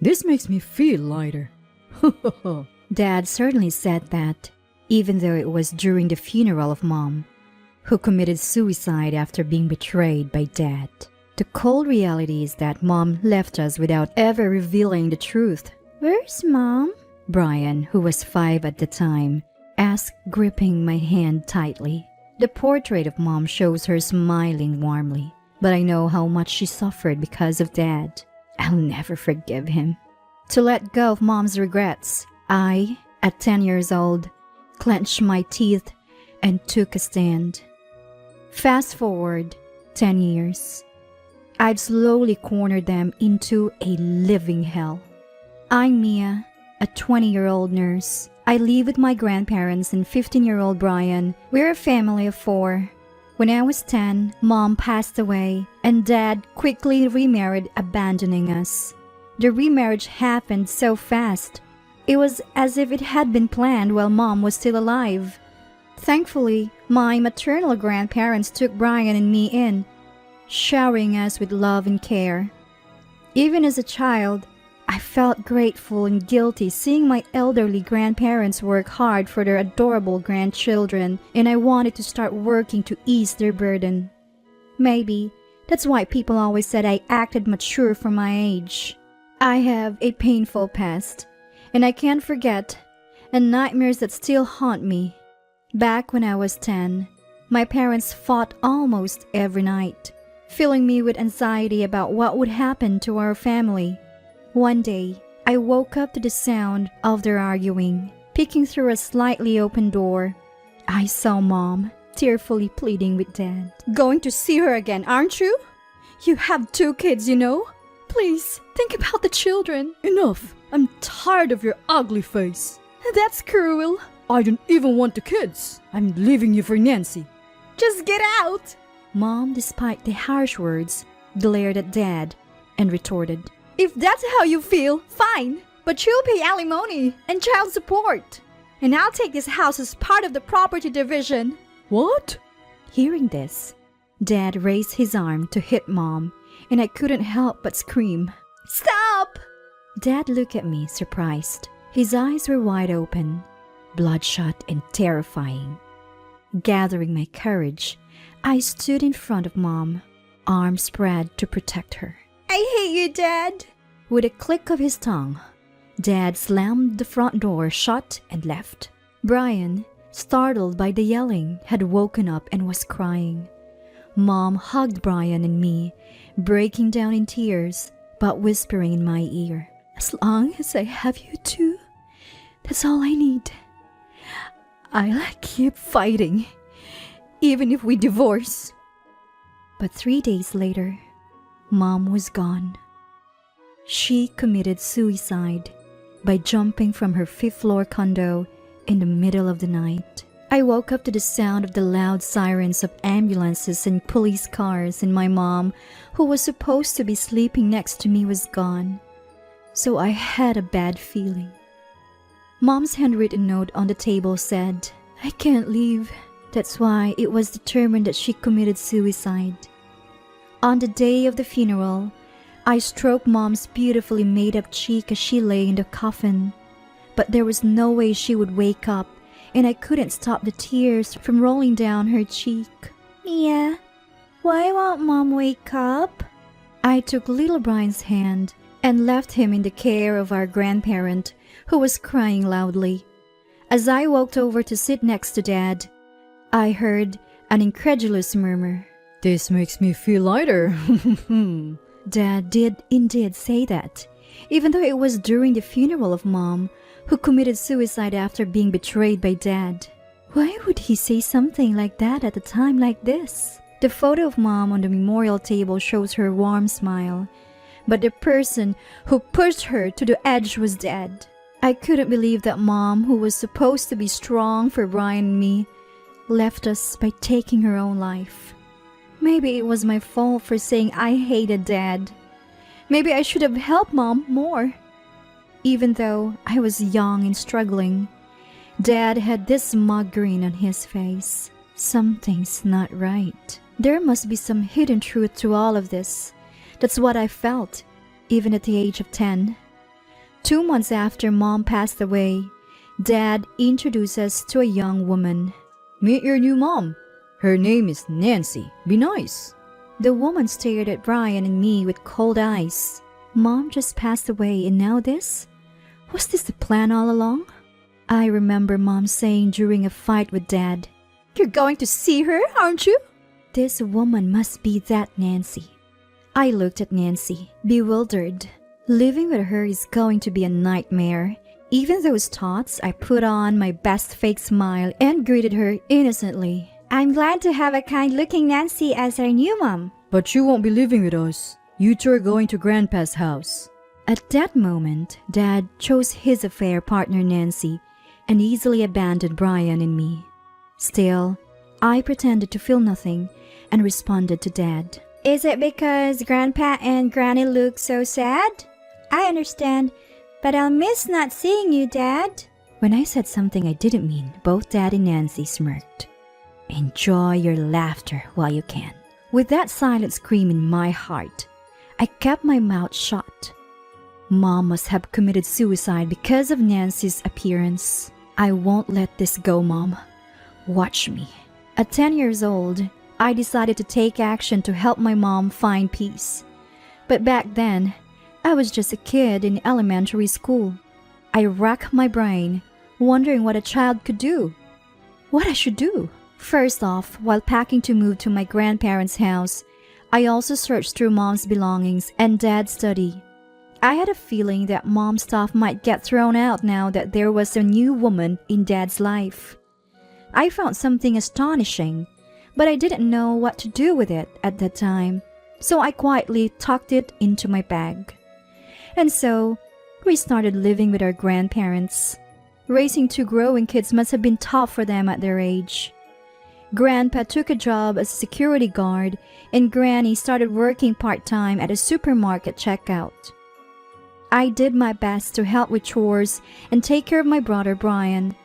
This makes me feel lighter. Dad certainly said that, even though it was during the funeral of Mom, who committed suicide after being betrayed by Dad. The cold reality is that Mom left us without ever revealing the truth. "Where's Mom?" Brian, who was 5 at the time, asked, gripping my hand tightly. The portrait of Mom shows her smiling warmly, but I know how much she suffered because of Dad. I'll never forgive him. To let go of Mom's regrets, I, at 10 years old, clenched my teeth and took a stand. Fast forward 10 years. I've slowly cornered them into a living hell. I'm Mia, a 20-year-old nurse. I live with my grandparents and 15-year-old Brian. We're a family of 4. When I was 10, Mom passed away and Dad quickly remarried, abandoning us. The remarriage happened so fast. It was as if it had been planned while Mom was still alive. Thankfully, my maternal grandparents took Brian and me in, showering us with love and care. Even as a child, I felt grateful and guilty seeing my elderly grandparents work hard for their adorable grandchildren, and I wanted to start working to ease their burden. Maybe that's why people always said I acted mature for my age. I have a painful past, and I can't forget, and nightmares that still haunt me. Back when I was 10, my parents fought almost every night, filling me with anxiety about what would happen to our family. One day, I woke up to the sound of their arguing. Peeking through a slightly open door, I saw Mom tearfully pleading with Dad. "Going to see her again, aren't you? You have 2 kids, you know. Please, think about the children." Enough! I'm tired of your ugly face. "That's cruel." I don't even want the kids. I'm leaving you for Nancy. "Just get out!" Mom, despite the harsh words, glared at Dad and retorted, "If that's how you feel, fine. But you'll pay alimony and child support. And I'll take this house as part of the property division." What? Hearing this, Dad raised his arm to hit Mom, and I couldn't help but scream, "Stop!" Dad looked at me, surprised. His eyes were wide open, bloodshot and terrifying. Gathering my courage, I stood in front of Mom, arms spread to protect her. "I hate you, Dad!" With a click of his tongue, Dad slammed the front door shut and left. Brian, startled by the yelling, had woken up and was crying. Mom hugged Brian and me, breaking down in tears, but whispering in my ear, "As long as I have you two, that's all I need. I'll keep fighting, even if we divorce." But 3 days later, Mom was gone. She committed suicide by jumping from her 5th-floor condo in the middle of the night. I woke up to the sound of the loud sirens of ambulances and police cars, and my mom, who was supposed to be sleeping next to me, was gone. So I had a bad feeling. Mom's handwritten note on the table said, "I can't leave." That's why it was determined that she committed suicide. On the day of the funeral, I stroked Mom's beautifully made-up cheek as she lay in the coffin. But there was no way she would wake up, and I couldn't stop the tears from rolling down her cheek. "Mia, why won't Mom wake up?" I took little Brian's hand and left him in the care of our grandparent, who was crying loudly. As I walked over to sit next to Dad, I heard an incredulous murmur. This makes me feel lighter. Dad did indeed say that, even though it was during the funeral of Mom, who committed suicide after being betrayed by Dad. Why would he say something like that at a time like this? The photo of Mom on the memorial table shows her warm smile, but the person who pushed her to the edge was dead. I couldn't believe that Mom, who was supposed to be strong for Brian and me, left us by taking her own life. Maybe it was my fault for saying I hated Dad. Maybe I should have helped Mom more. Even though I was young and struggling, Dad had this smug grin on his face. Something's not right. There must be some hidden truth to all of this. That's what I felt, even at the age of 10. 2 months after Mom passed away, Dad introduced us to a young woman. Meet your new mom. Her name is Nancy. Be nice. The woman stared at Brian and me with cold eyes. Mom just passed away and now this? Was this the plan all along? I remember Mom saying during a fight with Dad, You're going to see her, aren't you? "This woman must be that Nancy." I looked at Nancy, bewildered. Living with her is going to be a nightmare. Even those thoughts, I put on my best fake smile and greeted her innocently. "I'm glad to have a kind-looking Nancy as our new mom." But you won't be living with us. You two are going to Grandpa's house. At that moment, Dad chose his affair partner Nancy and easily abandoned Brian and me. Still, I pretended to feel nothing and responded to Dad. "Is it because Grandpa and Granny look so sad? I understand, but I'll miss not seeing you, Dad." When I said something I didn't mean, both Dad and Nancy smirked. Enjoy your laughter while you can. With that silent scream in my heart, I kept my mouth shut. Mom must have committed suicide because of Nancy's appearance. I won't let this go, Mom. Watch me. At 10 years old, I decided to take action to help my mom find peace. But back then, I was just a kid in elementary school. I racked my brain, wondering what a child could do. What I should do. First off, while packing to move to my grandparents' house, I also searched through Mom's belongings and Dad's study. I had a feeling that Mom's stuff might get thrown out now that there was a new woman in Dad's life. I found something astonishing, but I didn't know what to do with it at that time, so I quietly tucked it into my bag. And so, we started living with our grandparents. Raising 2 growing kids must have been tough for them at their age. Grandpa took a job as a security guard, and Granny started working part-time at a supermarket checkout. I did my best to help with chores and take care of my brother Brian,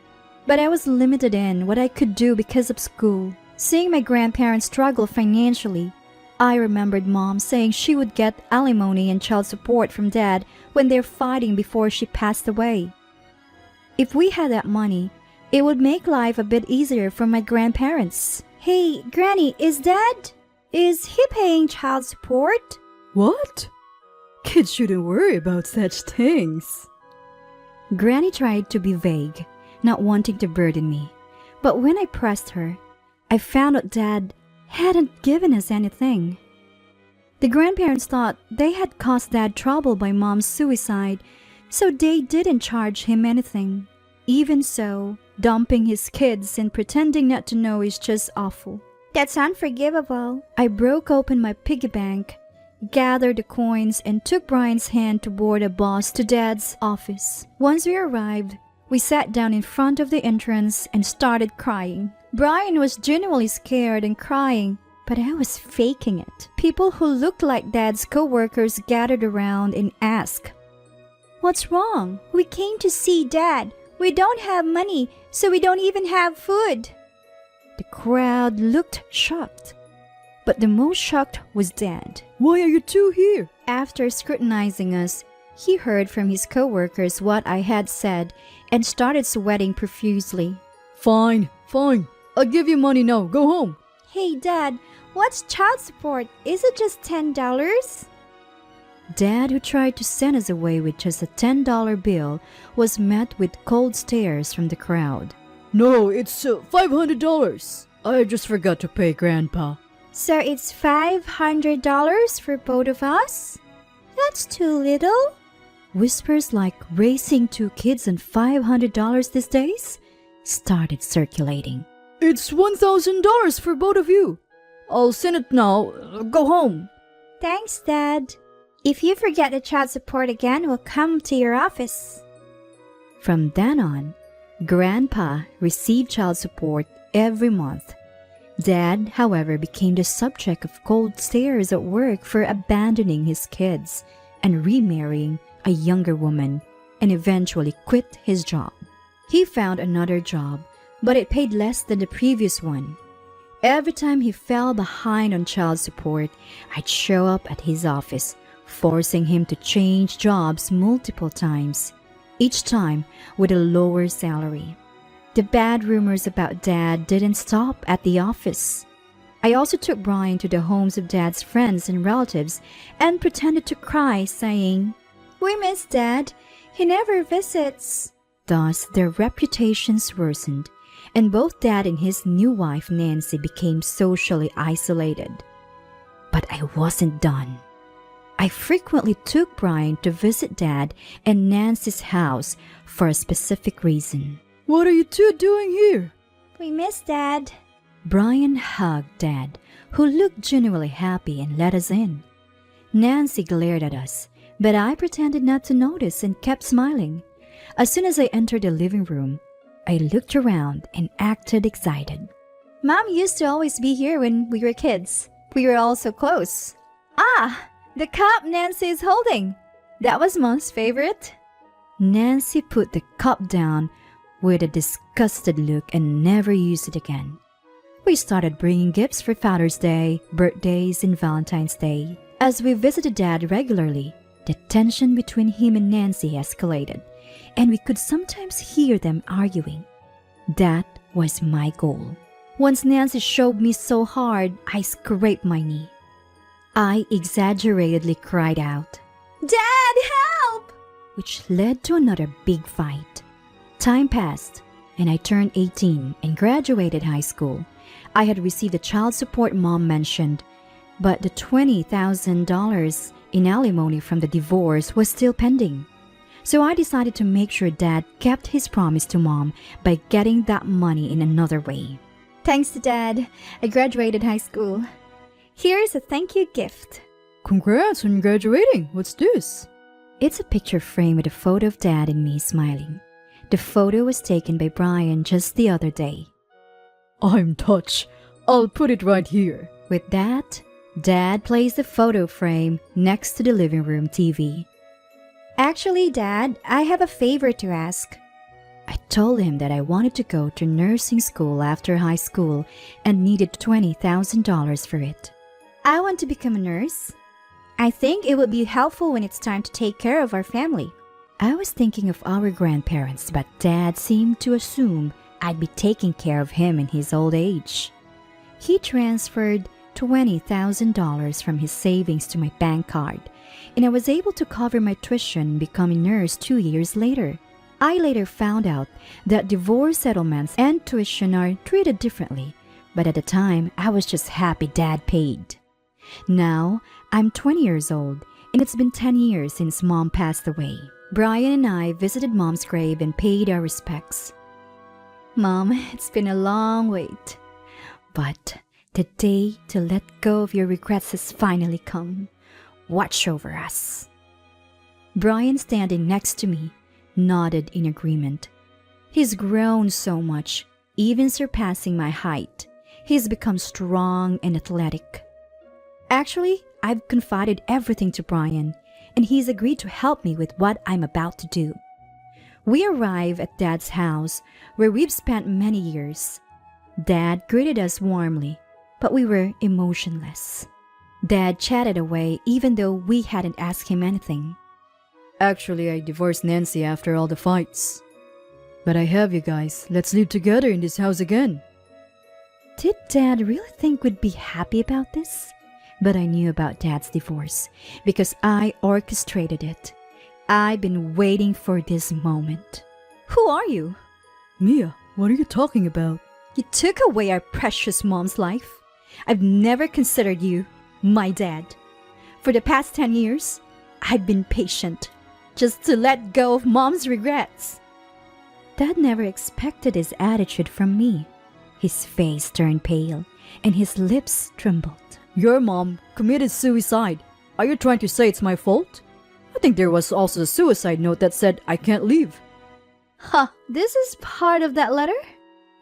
but I was limited in what I could do because of school. Seeing my grandparents struggle financially, I remembered Mom saying she would get alimony and child support from Dad when they're fighting before she passed away. If we had that money, it would make life a bit easier for my grandparents. "Hey, Granny, is he paying child support?" What? Kids shouldn't worry about such things. Granny tried to be vague, not wanting to burden me. But when I pressed her, I found out Dad hadn't given us anything. The grandparents thought they had caused Dad trouble by Mom's suicide, so they didn't charge him anything. Even so, dumping his kids and pretending not to know is just awful. "That's unforgivable." I broke open my piggy bank, gathered the coins, and took Brian's hand to board a bus to Dad's office. Once we arrived, we sat down in front of the entrance and started crying. Brian was genuinely scared and crying, but I was faking it. People who looked like Dad's co-workers gathered around and asked, "What's wrong? We came to see Dad. We don't have money, so we don't even have food." The crowd looked shocked, but the most shocked was Dad. Why are you two here? After scrutinizing us, he heard from his co-workers what I had said and started sweating profusely. Fine. I'll give you money now. Go home. "Hey, Dad, what's child support? Is it just $10? Dad, who tried to send us away with just a $10 bill, was met with cold stares from the crowd. No, it's $500. I just forgot to pay Grandpa. "So it's $500 for both of us? That's too little." Whispers like raising 2 kids and $500 these days started circulating. It's $1,000 for both of you. I'll send it now. Go home. "Thanks, Dad. If you forget the child support again, we'll come to your office." From then on, Grandpa received child support every month. Dad, however, became the subject of cold stares at work for abandoning his kids and remarrying a younger woman, and eventually quit his job. He found another job, but it paid less than the previous one. Every time he fell behind on child support, I'd show up at his office, forcing him to change jobs multiple times. each time with a lower salary. The bad rumors about Dad didn't stop at the office. I also took Brian to the homes of Dad's friends and relatives and pretended to cry, saying, We miss Dad. He never visits. Thus, their reputations worsened, and both Dad and his new wife Nancy became socially isolated. But I wasn't done. I frequently took Brian to visit Dad and Nancy's house for a specific reason. What are you two doing here? We miss Dad. Brian hugged Dad, who looked genuinely happy, and let us in. Nancy glared at us, but I pretended not to notice and kept smiling. As soon as I entered the living room, I looked around and acted excited. Mom used to always be here when we were kids. We were all so close. Ah, the cup Nancy is holding. That was Mom's favorite. Nancy put the cup down with a disgusted look and never used it again. We started bringing gifts for Father's Day, birthdays, and Valentine's Day. As we visited Dad regularly, the tension between him and Nancy escalated, and we could sometimes hear them arguing. That was my goal. Once Nancy shoved me so hard, I scraped my knee. I exaggeratedly cried out, Dad, help! which led to another big fight. Time passed, and I turned 18 and graduated high school. I had received the child support Mom mentioned, but the $20,000 in alimony from the divorce was still pending. So I decided to make sure Dad kept his promise to Mom by getting that money in another way. Thanks to Dad, I graduated high school. Here's a thank you gift. Congrats on graduating. What's this? It's a picture frame with a photo of Dad and me smiling. The photo was taken by Brian just the other day. I'm touched. I'll put it right here. With that, Dad placed the photo frame next to the living room TV. Actually, Dad, I have a favor to ask. I told him that I wanted to go to nursing school after high school and needed $20,000 for it. I want to become a nurse. I think it would be helpful when it's time to take care of our family. I was thinking of our grandparents, but Dad seemed to assume I'd be taking care of him in his old age. He transferred $20,000 from his savings to my bank card, and I was able to cover my tuition and become a nurse 2 years later. I later found out that divorce settlements and tuition are treated differently, but at the time, I was just happy Dad paid. Now, I'm 20 years old, and it's been 10 years since Mom passed away. Brian and I visited Mom's grave and paid our respects. Mom, it's been a long wait. But the day to let go of your regrets has finally come. Watch over us. Brian, standing next to me, nodded in agreement. He's grown so much, even surpassing my height. He's become strong and athletic. Actually, I've confided everything to Brian, and he's agreed to help me with what I'm about to do. We arrive at Dad's house, where we've spent many years. Dad greeted us warmly, but we were emotionless. Dad chatted away even though we hadn't asked him anything. Actually, I divorced Nancy after all the fights. But I have you guys. Let's live together in this house again. Did Dad really think we'd be happy about this? But I knew about Dad's divorce because I orchestrated it. I've been waiting for this moment. Who are you? Mia, what are you talking about? You took away our precious Mom's life. I've never considered you my dad. For the past 10 years, I've been patient just to let go of Mom's regrets. Dad never expected this attitude from me. His face turned pale and his lips trembled. Your mom committed suicide. Are you trying to say it's my fault? I think there was also a suicide note that said I can't leave. Huh, this is part of that letter?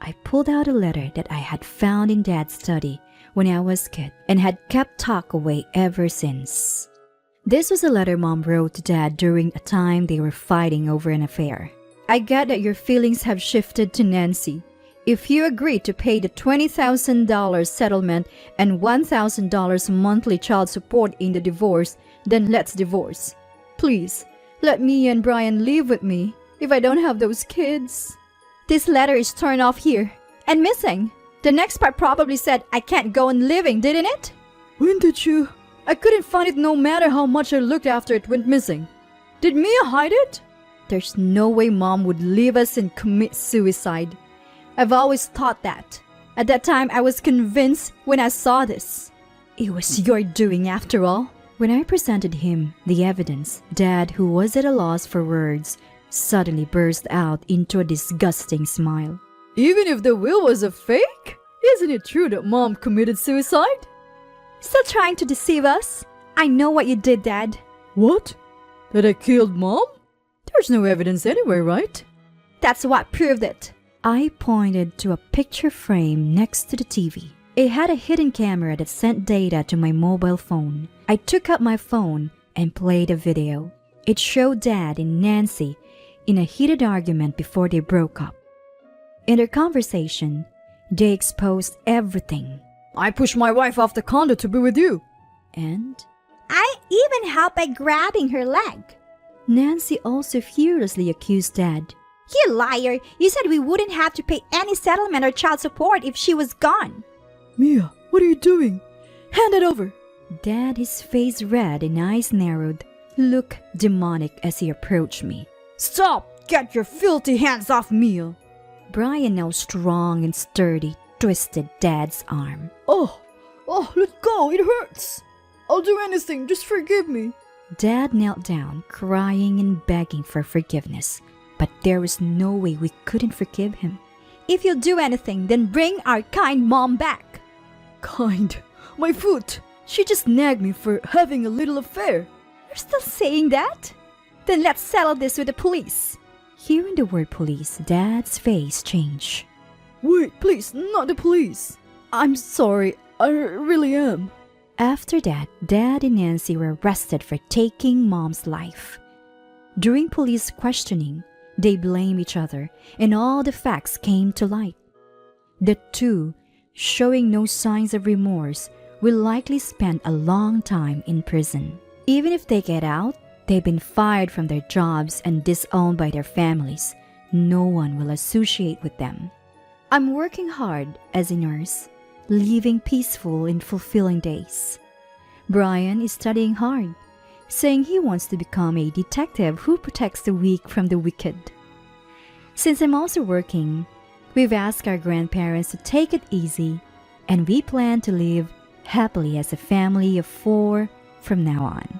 I pulled out a letter that I had found in Dad's study when I was a kid and had kept tucked away ever since. This was a letter Mom wrote to Dad during a time they were fighting over an affair. I get that your feelings have shifted to Nancy. If you agree to pay the $20,000 settlement and $1,000 monthly child support in the divorce, then let's divorce. Please, let me and Brian live with me. if I don't have those kids? This letter is torn off here and missing. The next part probably said I can't go on living, didn't it? When did you? I couldn't find it no matter how much I looked after it went missing. Did Mia hide it? There's no way Mom would leave us and commit suicide. I've always thought that. At that time, I was convinced when I saw this. It was your doing after all. When I presented him the evidence, Dad, who was at a loss for words, suddenly burst out into a disgusting smile. Even if the will was a fake? Isn't it true that Mom committed suicide? Still trying to deceive us? I know what you did, Dad. What? That I killed Mom? There's no evidence anywhere, right? That's what proved it. I pointed to a picture frame next to the TV. It had a hidden camera that sent data to my mobile phone. I took out my phone and played a video. It showed Dad and Nancy in a heated argument before they broke up. In their conversation, they exposed everything. I pushed my wife off the condo to be with you. And I even helped by grabbing her leg. Nancy also furiously accused Dad. You liar! You said we wouldn't have to pay any settlement or child support if she was gone. Mia, what are you doing? Hand it over. Dad, his face red and eyes narrowed, looked demonic as he approached me. Stop! Get your filthy hands off Mia. Brian, now strong and sturdy, twisted Dad's arm. Oh, let go. It hurts. I'll do anything. Just forgive me. Dad knelt down, crying and begging for forgiveness. But there was no way we couldn't forgive him. If you'll do anything, then bring our kind Mom back. Kind? My foot. She just nagged me for having a little affair. You're still saying that? Then let's settle this with the police. Hearing the word police, Dad's face changed. Wait, please, not the police. I'm sorry. I really am. After that, Dad and Nancy were arrested for taking Mom's life. During police questioning, they blamed each other and all the facts came to light. The two, showing no signs of remorse, will likely spend a long time in prison. Even if they get out, they've been fired from their jobs and disowned by their families. No one will associate with them. I'm working hard as a nurse, living peaceful and fulfilling days. Brian is studying hard, saying he wants to become a detective who protects the weak from the wicked. Since I'm also working, we've asked our grandparents to take it easy, and we plan to live happily as a family of 4 from now on.